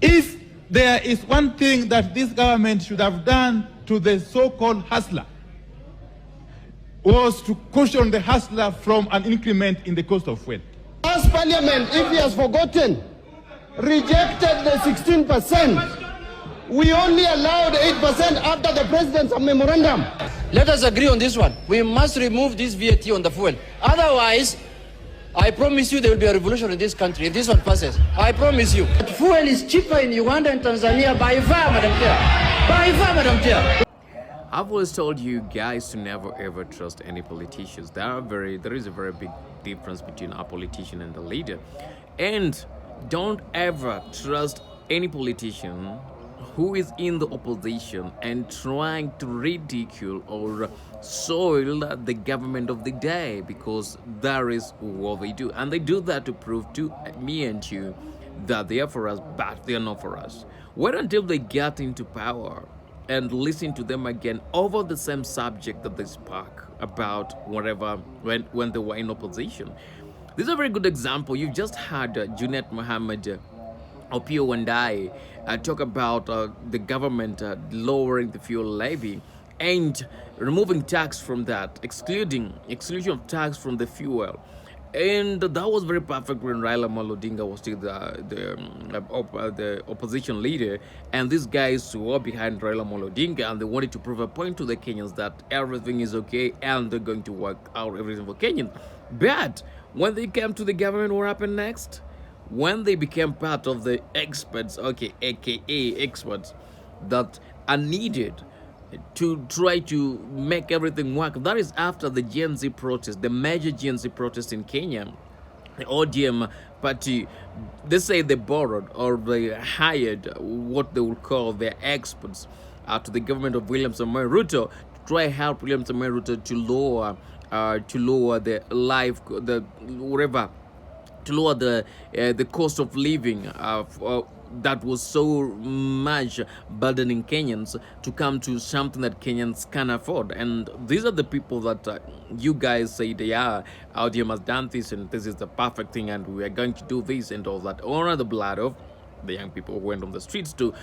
If there is one thing that this government should have done to the so-called hustler, was to cushion the hustler from an increment in the cost of fuel. As Parliament, if he has forgotten, rejected the 16%. We only allowed 8% after the president's memorandum. Let us agree on this one. We must remove this VAT on the fuel. Otherwise, I promise you there will be a revolution in this country if this one passes. I promise you. But fuel is cheaper in Uganda and Tanzania by far, Madam Chair. By far, Madam Chair. I've always told you guys to never ever trust any politicians. There is a very big difference between a politician and a leader. And don't ever trust any politician who is in the opposition and trying to ridicule or soil the government of the day, because that is what they do. And they do that to prove to me and you that they are for us, but they are not for us. Wait until they get into power and listen to them again over the same subject that they spoke about whatever when they were in opposition. This is a very good example. You've just had Junet Mohammed Opio Wandai talk about the government lowering the fuel levy and removing tax from that, exclusion of tax from the fuel. And that was very perfect when Raila Amolo Odinga was still the opposition leader, and these guys were behind Raila Amolo Odinga, and they wanted to prove a point to the Kenyans that everything is okay and they're going to work out everything for Kenyans. But when they came to the government, what happened next? When they became part of the experts, aka experts, that are needed to try to make everything work. That is after the Gen Z protest, the major Gen Z protest in Kenya. The ODM party, they say they borrowed or they hired what they would call their experts to the government of William Samoei Ruto to try to help William Samoei Ruto to lower the life, to lower the cost of living that was so much burdening Kenyans, to come to something that Kenyans can afford. And these are the people that you guys say they are. ODM has done this and this is the perfect thing and we are going to do this and all that. Honor the blood of the young people who went on the streets to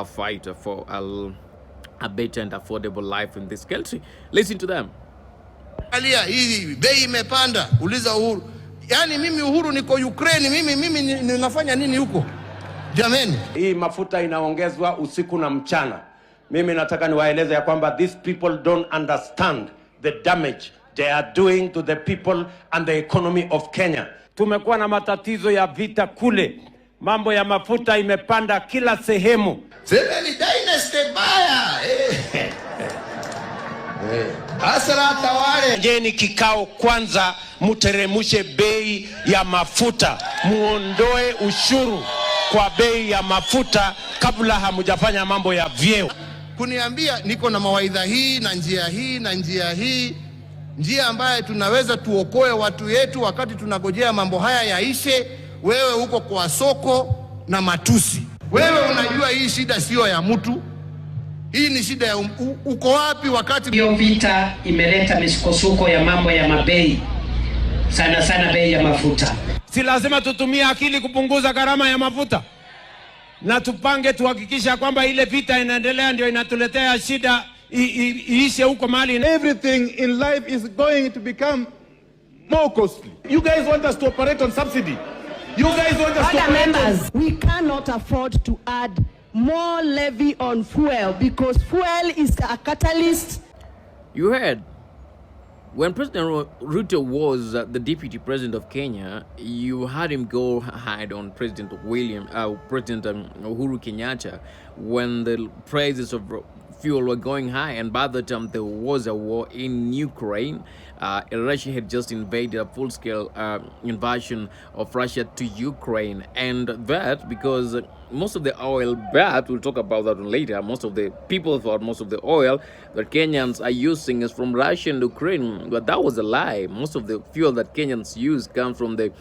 fight for a better and affordable life in this country. Listen to them. Alia hii bei imepanda, uliza Uhuru. Yaani mimi Uhuru niko Ukraine, mimi ninafanya nini huko? Jameni, hii mafuta inaongezwa usiku na mchana. Mimi nataka niwaeleze ya kwamba these people don't understand the damage they are doing to the people and the economy of Kenya. Tumekuwa na matatizo ya vita kule. Mambo ya mafuta imepanda kila sehemu. Semeni dynasty baya. Asala tawale. Jeni kikao kwanza, muteremushe bei ya mafuta. Muondoe ushuru kwa bei ya mafuta kabla hamujafanya mambo ya vyeo. Kuniambia niko na mawaidha hii na njia hii na njia hii, njia ambayo tunaweza tuokoe watu yetu wakati tunagojea mambo haya yaishe. Wewe uko kwa soko na matusi. Wewe unajua hii shida sio ya mtu. Hii ni shida ya uko wapi wakati hiyo vita imeleta misukosuko ya mambo ya mabei, sana bei ya mafuta. Si lazima tutumie akili kupunguza gharama ya mafuta, na tupange tuhakikisha kwamba ile vita inaendelea ndio inatuletea shida iishe huko mahali. Everything in life is going to become more costly. You guys want us to operate on subsidy. You guys want us to operate members, we cannot afford to add more levy on fuel because fuel is a catalyst. You heard, when President Ruto was the deputy president of Kenya, you had him go hide on President Uhuru Kenyatta when the prices of fuel were going high, and by the time there was a war in Ukraine, Russia had just invaded, a full-scale invasion of Russia to Ukraine, and that because most of the oil, but we'll talk about that later, most of the people thought most of the oil that Kenyans are using is from Russia and Ukraine, but that was a lie. Most of the fuel that Kenyans use comes from the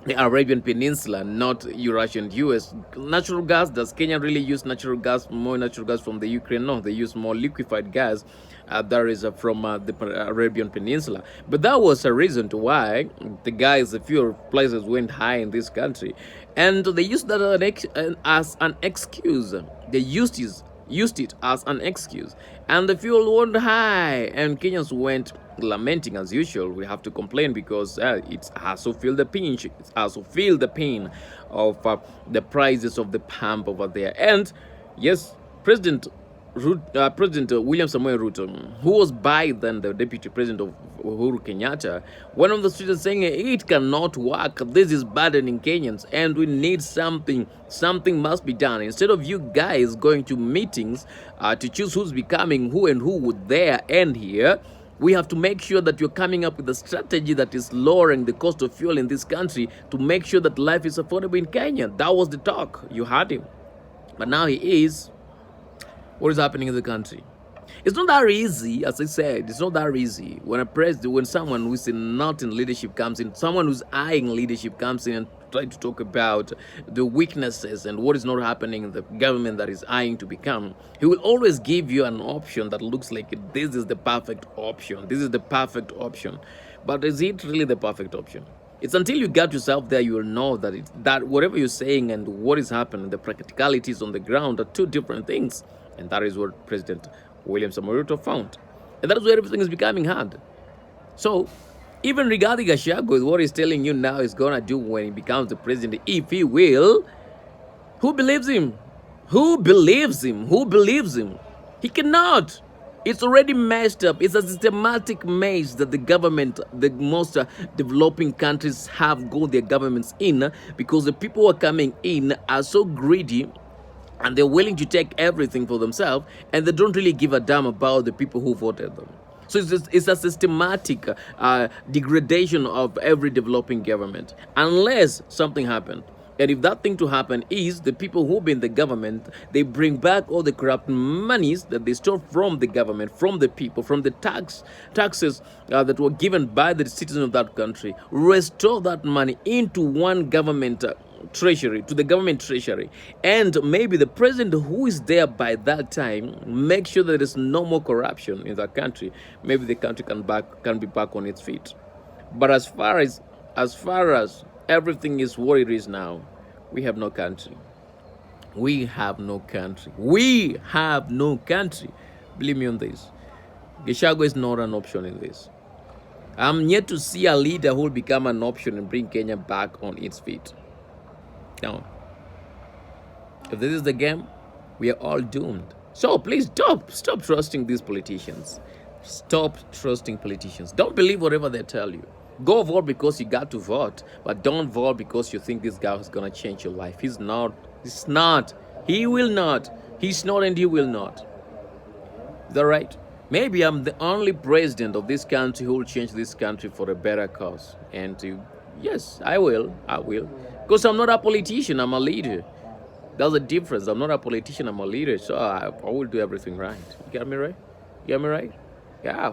the Arabian Peninsula, not Eurasia and US. Natural gas, does Kenya really use natural gas, more natural gas from the Ukraine? No, they use more liquefied gas that is from the Arabian Peninsula. But that was a reason to why the fuel prices went high in this country. And they used that as an excuse. They used it as an excuse. And the fuel went high, and Kenyans went lamenting as usual. We have to complain because it has to feel the pinch. It has to feel the pain of the prices of the pump over there. And yes, President William Samoei Ruto, who was by then the deputy president of Uhuru Kenyatta, went on the street saying it cannot work. This is burdening Kenyans, and we need something. Something must be done. Instead of you guys going to meetings to choose who's becoming who and who would there and here, we have to make sure that you're coming up with a strategy that is lowering the cost of fuel in this country to make sure that life is affordable in Kenya. That was the talk. You heard him. But now he is. What is happening in the country? It's not that easy, as I said. It's not that easy. When someone who's not in leadership comes in, someone who's eyeing leadership comes in and try to talk about the weaknesses and what is not happening in the government that is eyeing to become, he will always give you an option that looks like this is the perfect option. This is the perfect option. But is it really the perfect option? It's until you get yourself there, you will know that whatever you're saying and what is happening, the practicalities on the ground are two different things. And that is what President William Samoei Ruto found. And that is where everything is becoming hard. So, even regarding Gachagua, what he's telling you now is going to do when he becomes the president, if he will, who believes him? Who believes him? Who believes him? He cannot. It's already messed up. It's a systematic mess that the government, the most developing countries have got their governments in, because the people who are coming in are so greedy and they're willing to take everything for themselves, and they don't really give a damn about the people who voted them. So it's a systematic degradation of every developing government, unless something happened. And if that thing to happen is the people who've been in the government, they bring back all the corrupt monies that they stole from the government, from the people, from the taxes that were given by the citizens of that country, restore that money into one government treasury, to the government treasury. And maybe the president who is there by that time make sure that there is no more corruption in that country. Maybe the country can be back on its feet. But as far as everything is what it is now, we have no country. We have no country. We have no country. Believe me on this. Gachagua is not an option in this. I'm yet to see a leader who will become an option and bring Kenya back on its feet. Now, if this is the game, we are all doomed. So please stop trusting these politicians. Stop trusting politicians. Don't believe whatever they tell you. Go vote because you got to vote, but don't vote because you think this guy is going to change your life. He's not. He's not. He will not. He's not, and he will not. Is that right? Maybe I'm the only president of this country who will change this country for a better cause. And yes, I will. Because I'm not a politician, I'm a leader. There's a difference. I'm not a politician, I'm a leader. So I will do everything right. You get me right? You get me right? Yeah.